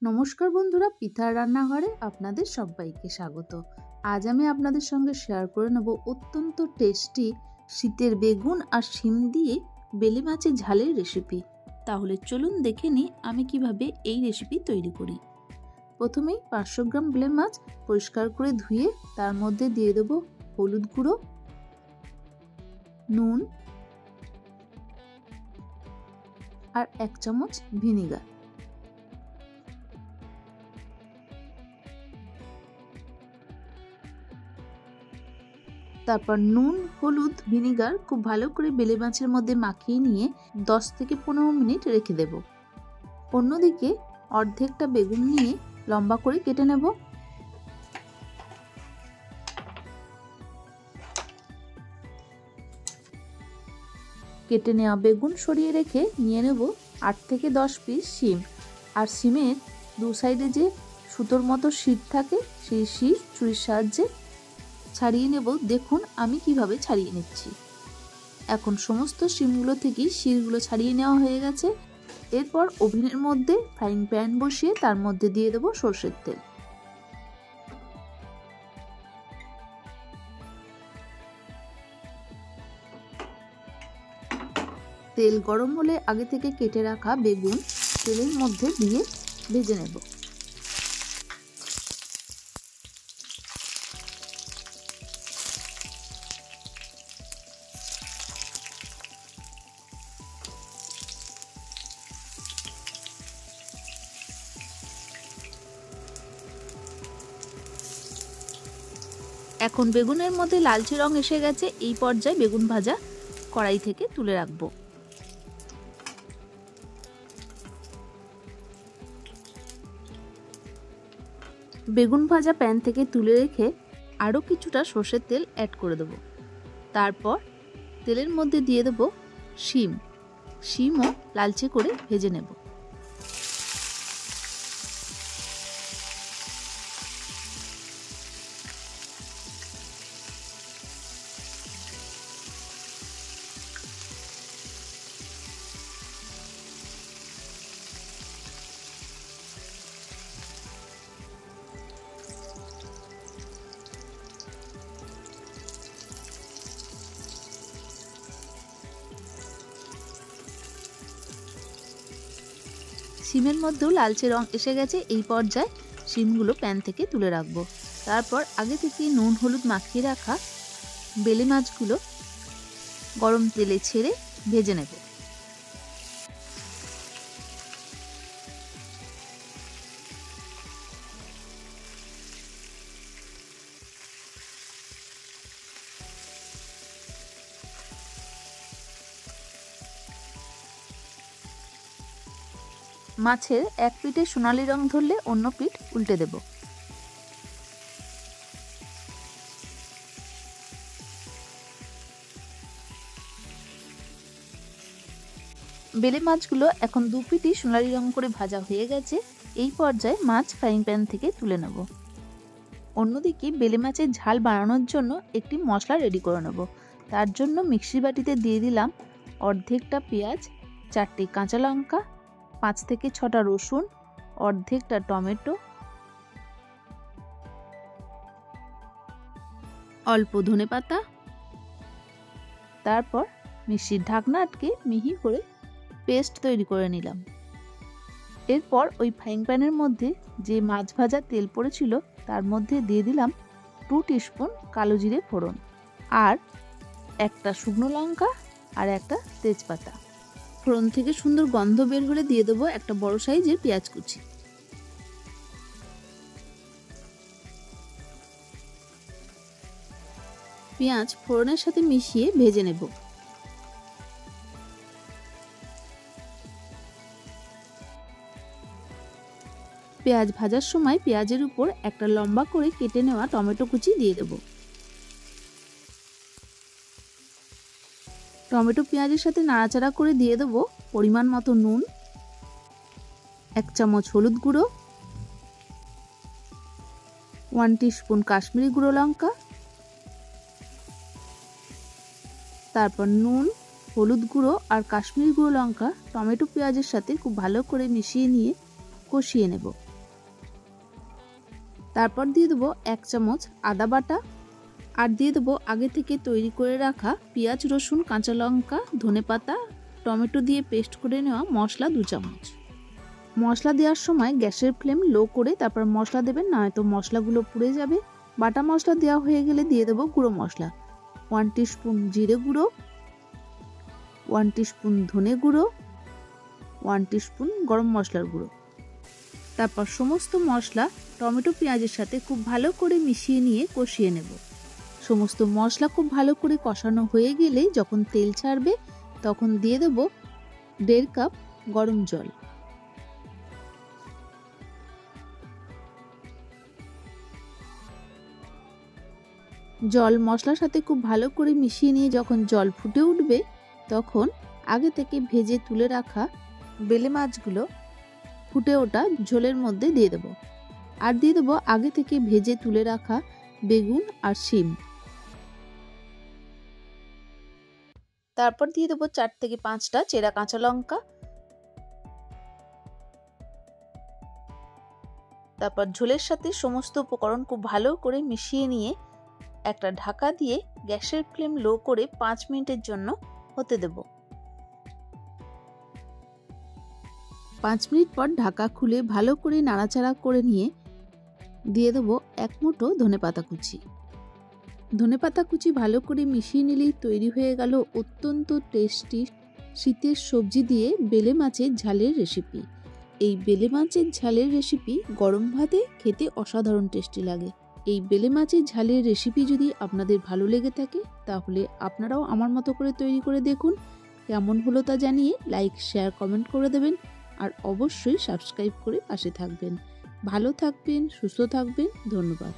নমস্কার বন্ধুরা, পিতার রান্নাঘরে আপনাদের সবাইকে স্বাগত। আজ আমি আপনাদের সঙ্গে শেয়ার করে নেব অত্যন্ত টেস্টি শীতের বেগুন আর শিম দিয়ে বেলে মাছের ঝালের রেসিপি। তাহলে চলুন দেখে নিই আমি কিভাবে এই রেসিপি তৈরি করি। প্রথমেই 500 গ্রাম বেলে মাছ পরিষ্কার করে ধুয়ে তার মধ্যে দিয়ে দেব হলুদ গুঁড়ো, নুন আর 1 চামচ ভিনিগার। তারপর নুন, হলুদ, ভিনিগার খুব ভালো করে বেলে মাছের মধ্যে মাখিয়ে নিয়ে 10 থেকে 15 মিনিট রেখে দেব। অন্যদিকে অর্ধেকটা বেগুন নিয়ে লম্বা করে কেটে নেব। কেটে নেওয়া বেগুন সরিয়ে রেখে নিয়ে নেব 8 থেকে 10 পিস শিম। আর শিমের দু সাইডে যে সুতোর মতো শীট থাকে সেই শীট ছুরির সাহায্যে ছাড়িয়ে নেব। দেখুন আমি কিভাবে ছাড়িয়ে নিচ্ছি। এখন সমস্ত শিমগুলো থেকেই শিরগুলো ছাড়িয়ে নেওয়া হয়ে গেছে। এরপর ওভেনের মধ্যে ফ্রাইং প্যান বসিয়ে তার মধ্যে দিয়ে দেব সরষের তেল। তেল গরম হলে আগে থেকে কেটে রাখা বেগুন তেলের মধ্যে দিয়ে ভেজে নেব। এখন বেগুনের মধ্যে লালচে রং এসে গেছে। এই পর্যায়ে বেগুন ভাজা কড়াই থেকে তুলে রাখবো। বেগুন ভাজা প্যান থেকে তুলে রেখে আরও কিছুটা সর্ষের তেল অ্যাড করে দেব। তারপর তেলের মধ্যে দিয়ে দেব শিমও লালচে করে ভেজে নেব। শিমের মধ্যেও লালচে রং এসে গেছে। এই পর্যায়ে শিমগুলো প্যান থেকে তুলে রাখবো। তারপর আগে থেকে নুন হলুদ মাখিয়ে রাখা বেলে মাছগুলো গরম তেলে ছেড়ে ভেজে নেব। মাছের এক পিঠে সোনালি রং ধরলে অন্য পিঠ উল্টে দেব। বেলে মাছগুলো এখন দু পিঠই সোনালি রং করে ভাজা হয়ে গেছে। এই পর্যায়ে মাছ ফ্রাইং প্যান থেকে তুলে নেব। অন্যদিকে বেলে মাছের ঝাল বানানোর জন্য একটি মশলা রেডি করে নেব। তার জন্য মিক্সি বাটিতে দিয়ে দিলাম অর্ধেকটা পেঁয়াজ, 4টে কাঁচা লঙ্কা, 5 থেকে 6টা রসুন, অর্ধেকটা টমেটো, অল্প ধনেপাতা। তারপর মিক্সির ঢাকনা আটকে মিহি করে পেস্ট তৈরি করে নিলাম। এরপর ওই ফ্রাইং প্যানের মধ্যে যে মাছ ভাজা তেল পড়েছিল তার মধ্যে দিয়ে দিলাম 2 টিস্পুন কালো জিরে ফোড়ন আর একটা শুকনো লঙ্কা আর একটা তেজপাতা। ফোড়ন থেকে সুন্দর গন্ধ বের হলে দিয়ে দেবো একটা বড় সাইজের পেঁয়াজ কুচি। পেঁয়াজ ফোড়নের সাথে মিশিয়ে ভেজে নেব। পেঁয়াজ ভাজার সময় পেঁয়াজের উপর একটা লম্বা করে কেটে নেওয়া টমেটো কুচি দিয়ে দেব। টমেটো পেঁয়াজের সাথে নাড়াচাড়া করে দিয়ে দেব পরিমাণ মতো নুন, 1 চামচ হলুদ গুঁড়ো, 1 টিস্পুন কাশ্মীরি গুঁড়ো লঙ্কা। তারপর নুন, হলুদ গুঁড়ো আর কাশ্মীরি গুঁড়ো লঙ্কা টমেটো পেঁয়াজের সাথে খুব ভালো করে মিশিয়ে নিয়ে কষিয়ে নেব। তারপর দিয়ে দেবো 1 চামচ আদা বাটা, আর দিয়ে দেবো আগে থেকে তৈরি করে রাখা পেঁয়াজ, রসুন, কাঁচা লঙ্কা, ধনেপাতা, টমেটো দিয়ে পেস্ট করে নেওয়া মশলা 2 চামচ। মশলা দেওয়ার সময় গ্যাসের ফ্লেম লো করে তারপর মশলা দেবেন, নয়তো মশলাগুলো পুড়ে যাবে। বাটা মশলা দেওয়া হয়ে গেলে দিয়ে দেবো গুঁড়ো মশলা, 1 টিস্পুন জিরে গুঁড়ো, 1 টিস্পুন ধনে গুঁড়ো, 1 টিস্পুন গরম মশলার গুঁড়ো। তারপর সমস্ত মশলা টমেটো পেঁয়াজের সাথে খুব ভালো করে মিশিয়ে নিয়ে কষিয়ে নেব। সমস্ত মশলা খুব ভালো করে কষানো হয়ে গেলে যখন তেল ছাড়বে তখন দিয়ে দেব 1.5 কাপ গরম জল। জল মশলার সাথে খুব ভালো করে মিশিয়ে নিয়ে যখন জল ফুটে উঠবে তখন আগে থেকে ভেজে তুলে রাখা বেলে মাছগুলো ফুটে ওঠা ঝোলের মধ্যে দিয়ে দেব। আর দিয়ে দেবো আগে থেকে ভেজে তুলে রাখা বেগুন আর শিম। তারপর দিয়ে দেবো 4 থেকে 5টা চেরা কাঁচা লঙ্কা। তারপর ঝোলের সাথে সমস্ত উপকরণ খুব ভালো করে মিশিয়ে নিয়ে একটা ঢাকা দিয়ে গ্যাসের ফ্লেম লো করে 5 মিনিটের জন্য হতে দেব। 5 মিনিট পর ঢাকা খুলে ভালো করে নাড়াচাড়া করে নিয়ে দিয়ে দেবো 1 মুঠো ধনেপাতা কুচি। ধনেপাতা কুচি ভালো করে মিশিয়ে নিলেই তৈরি হয়ে গেল অত্যন্ত টেস্টি শীতের সবজি দিয়ে বেলে মাছের ঝালের রেসিপি। এই বেলে মাছের ঝালের রেসিপি গরম ভাতে খেতে অসাধারণ টেস্টি লাগে। এই বেলে মাছের ঝালের রেসিপি যদি আপনাদের ভালো লেগে থাকে তাহলে আপনারাও আমার মতো করে তৈরি করে দেখুন। কেমন হলো তা জানিয়ে লাইক, শেয়ার, কমেন্ট করে দেবেন আর অবশ্যই সাবস্ক্রাইব করে পাশে থাকবেন। ভালো থাকবেন, সুস্থ থাকবেন। ধন্যবাদ।